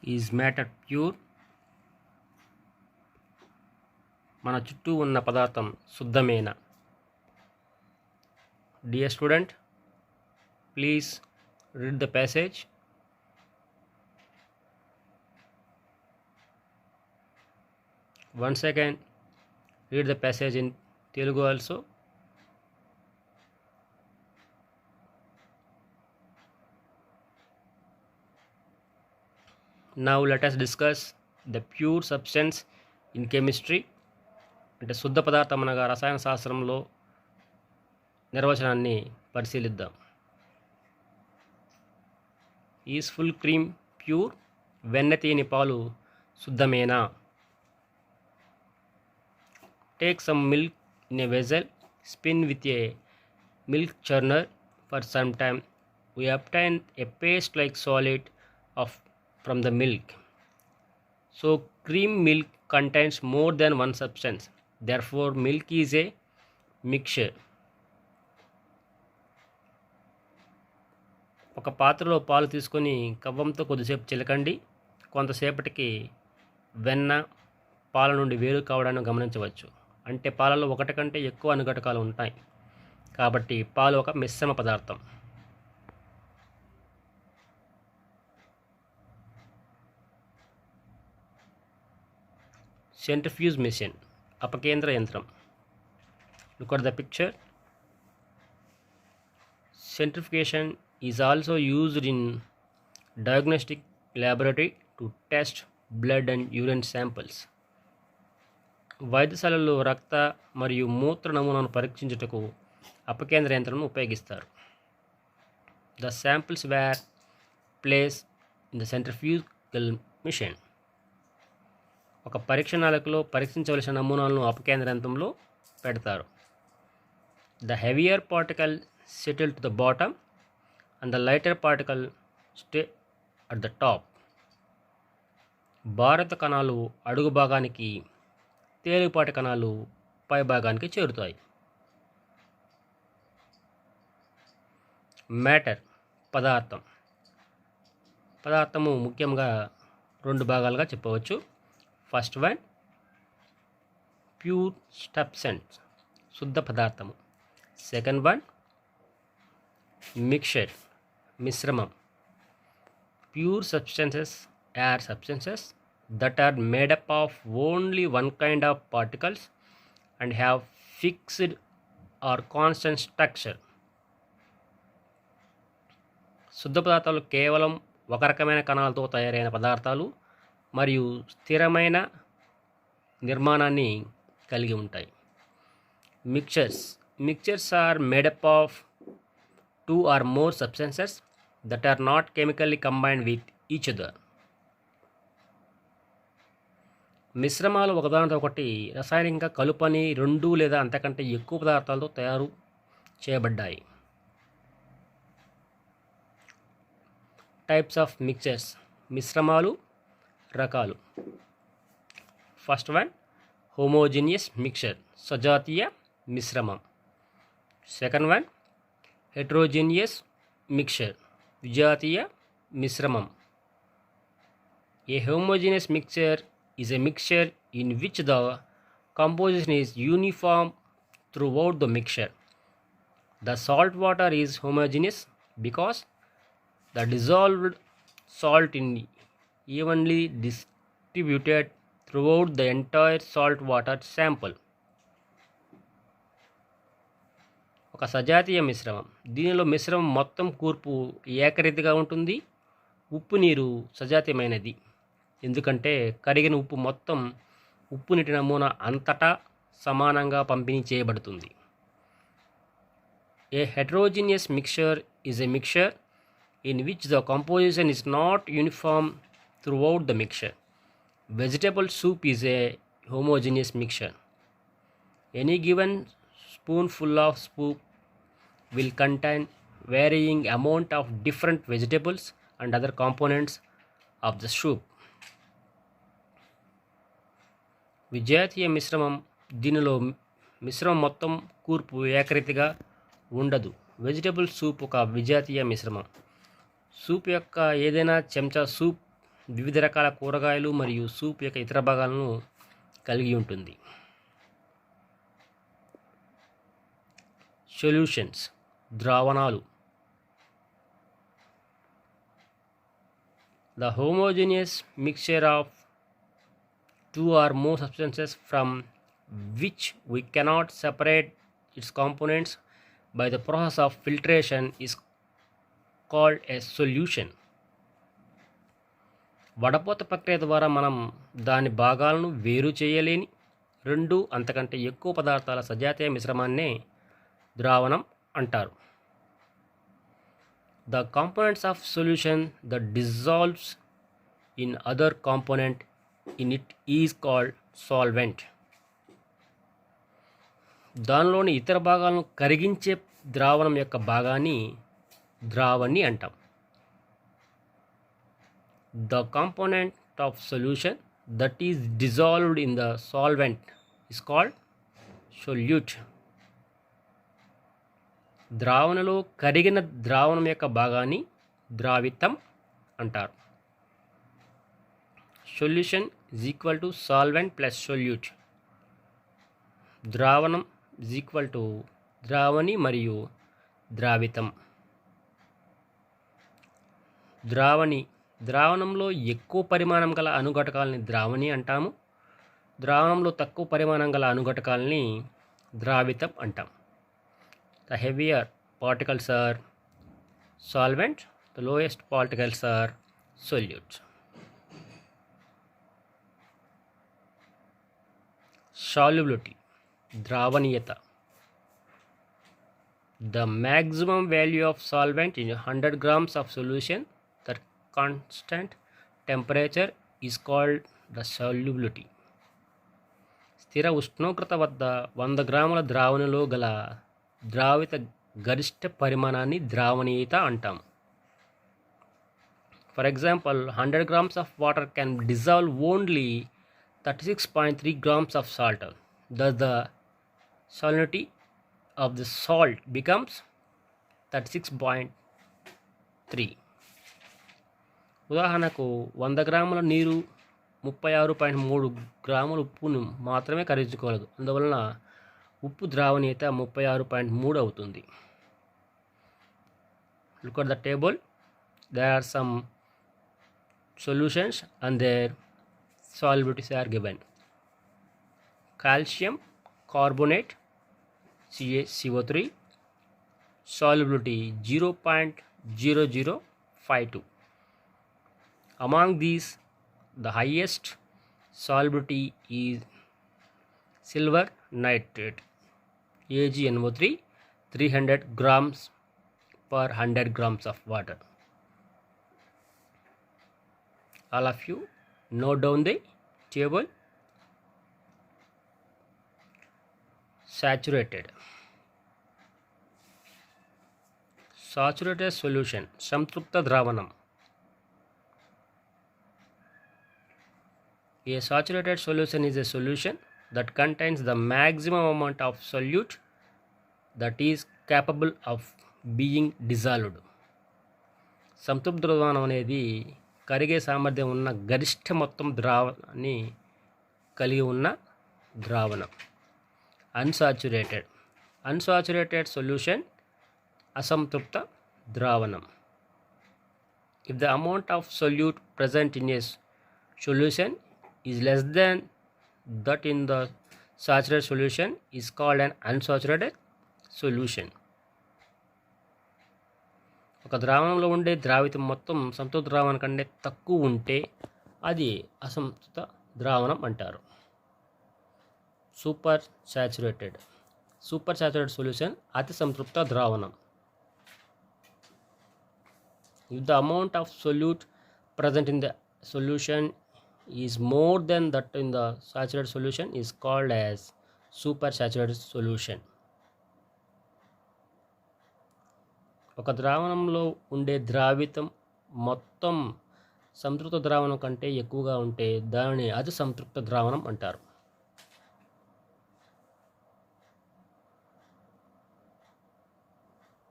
Is matter pure? మన చుట్టూ ఉన్న పదార్థం శుద్ధమేనా? Dear student, please read the passage. Once again, read the passage in Telugu also. Now let us discuss the pure substance in chemistry. అంటే శుద్ధ పదార్థం అనగా రసాయన శాస్త్రంలో నిర్వచనాన్ని పరిశీలిద్దాం. Is full cream pure? వెన్న తీని పాలు శుద్ధమేనా? Take some milk in a vessel, spin with a milk churner for some time. We obtain a paste like solid from the milk. So cream milk contains more than one substance. Therefore milk is a mixture. ఒక పాత్రలో పాలు తీసుకొని కవ్వంతో కొద్దిసేపు చిలకండి. కొంతసేపటికి వెన్న పాల నుండి వేరు కావడాన్ని గమనించవచ్చు. అంటే పాలలో ఒకటి కంటే ఎక్కువ అనుఘటకాలు ఉంటాయి కాబట్టి పాలు ఒక మిశ్రమ పదార్థం. సెంట్రిఫ్యూజ్ మెషిన్, అపకేంద్ర యంత్రం. Look at the picture. Centrifugation is also used in diagnostic laboratory to test blood and urine samples. వైద్యశాలల్లో రక్త మరియు మూత్ర నమూనాను పరీక్షించుటకు అపకేంద్ర యంత్రాలను ఉపయోగిస్తారు. The samples were placed in the centrifugal machine. ఒక పరీక్షణాలకులో పరీక్షించవలసిన నమూనాలను అపకేంద్ర యంత్రంలో పెడతారు. The heavier particle settle to the bottom and the lighter particle stay at the top. భారత కణాలు అడుగు భాగానికి, తేలికపాటి కణాలు పై భాగానికి చేరుతాయి. మ్యాటర్, పదార్థం. పదార్థము ముఖ్యంగా రెండు భాగాలుగా చెప్పవచ్చు. ఫస్ట్ వన్ ప్యూర్ సబ్స్టెన్స్, శుద్ధ పదార్థము. సెకండ్ వన్ మిక్చర్, మిశ్రమం. Pure substances are substances that are made up of only one kind of particles and have fixed or constant structure. శుద్ధ పదార్థాలు కేవలం ఒక రకమైన కణాలతో తయారైన పదార్థాలు మరియు స్థిరమైన నిర్మాణాన్ని కలిగి ఉంటాయి. Mixtures are made up of two or more substances that are not chemically combined with each other. మిశ్రమాలు ఒకదానితో ఒకటి రసాయనికంగా కలుపని రెండు లేదా అంతకంటే ఎక్కువ పదార్థాలతో తయారు చేయబడ్డాయి. టైప్స్ ఆఫ్ మిక్చర్స్, మిశ్రమాలు రకాలు. ఫస్ట్ వన్ హోమోజీనియస్ మిక్చర్, సజాతీయ మిశ్రమం. సెకండ్ వన్ heterogeneous mixture, విజాతీయ మిశ్రమం. A homogeneous mixture is a mixture in which the composition is uniform throughout the mixture. The salt water is homogeneous because the dissolved salt is evenly distributed throughout the entire salt water sample. ఒక సజాతీయ మిశ్రమం, దీనిలో మిశ్రమం మొత్తం కూర్పు ఏకరీతిగా ఉంటుంది. ఉప్పు నీరు సజాతీయమైనది ఎందుకంటే కరిగిన ఉప్పు మొత్తం ఉప్పు నీటి నమూనా అంతటా సమానంగా పంపిణీ చేయబడుతుంది. ఏ heterogeneous mixture is a mixture in which the composition is not uniform throughout the mixture. Vegetable soup is a homogeneous mixture. Any given spoonful of soup will contain varying amount of different vegetables and other components of the soup. విజాతీయ మిశ్రమం, దీనిలో మిశ్రమం మొత్తం కూర్పు ఏకరీతిగా ఉండదు. Vegetable soup ఒక విజాతీయ మిశ్రమం. సూప్ యొక్క ఏదైనా చెంచా సూప్ వివిధ రకాల కూరగాయలు మరియు సూప్ యొక్క ఇతర భాగాలను కలిగి ఉంటుంది. Solutions ద్రావణాలు. The homogeneous mixture of two or more substances from which we cannot separate its components by the process of filtration is called a solution. వడపోత ప్రక్రియ ద్వారా మనం దాని భాగాలను వేరు చేయలేని రెండు అంతకంటే ఎక్కువ పదార్థాల సజాతీయ మిశ్రమాన్నే ద్రావణం అంటారు. The components of solution that dissolves in other component in it is called solvent. దానిలోని ఇతర భాగాలను కరిగించే ద్రావణం యొక్క భాగాన్ని ద్రావణి అంటాం. The component of solution that is dissolved in the solvent is called solute. ద్రావణలో కరిగిన ద్రావణం యొక్క భాగాన్ని ద్రావితం అంటారు. Solution is equal to solvent plus solute. ద్రావణం ఈజ్ ఈక్వల్ టు ద్రావణి మరియు ద్రావితం. ద్రావణంలో ఎక్కువ పరిమాణం గల అణుఘటకాలని ద్రావణి అంటాము. ద్రావణంలో తక్కువ పరిమాణం గల అణుఘటకాలని ద్రావితం అంటాం. The heavier particles are solvent, the lowest particles are solutes. Solubility, dravaniyata. The maximum value of solvent in 100 grams of solution at constant temperature is called the solubility. స్థిర ఉష్ణోగ్రత వద్ద 100 గ్రాముల ద్రావణిలో గల ద్రావిత గరిష్ట పరిమాణాన్ని ద్రావణీయత అంటాం. For example 100 grams of water can dissolve only 36.3 grams of salt. Thus the salinity of the salt becomes 36.3. ఉదాహరణకు 100 గ్రాముల నీరు 36.3 గ్రాముల ఉప్పును మాత్రమే కరిగించుకోగలదు. అందువలన ఉప్పు ద్రావణీయత 36.3 అవుతుంది. Look at the table. There are some solutions and their solubilities are given. Calcium carbonate CaCO3 solubility 0.0052. Among these, the highest solubility is silver nitrate AgNO3 300 grams per 100 grams of water. All of you note down the table. Saturated solution samtrupta dravanam. A saturated solution is a solution that contains the maximum amount of solute that is capable of being dissolved. సంతృప్త ద్రావణం అనేది కరిగే సామర్థ్యం ఉన్న గరిష్ట మొత్తం ద్రావణాన్ని కలిగి ఉన్న ద్రావణం. అన్సాచురేటెడ్ సొల్యూషన్ అసంతృప్త ద్రావణం. If the amount of solute present in a solution is less than that in the saturated solution is called an unsaturated solution. ఒక ద్రావణంలో ఉండే ద్రావితం మొత్తం సంతృప్త ద్రావణం కంటే తక్కువ ఉంటే అది అసంతృప్త ద్రావణం అంటారు. సూపర్ సాచురేటెడ్ సొల్యూషన్ అతి సంతృప్త ద్రావణం. If the amount of solute present in the solution is more than that in the saturated solution is called as supersaturated solution. ఒక ద్రావణంలో ఉండే ద్రావితం మొత్తం సంతృప్త ద్రావణం కంటే ఎక్కువగా ఉంటే దానిని అతి సంతృప్త ద్రావణం అంటారు.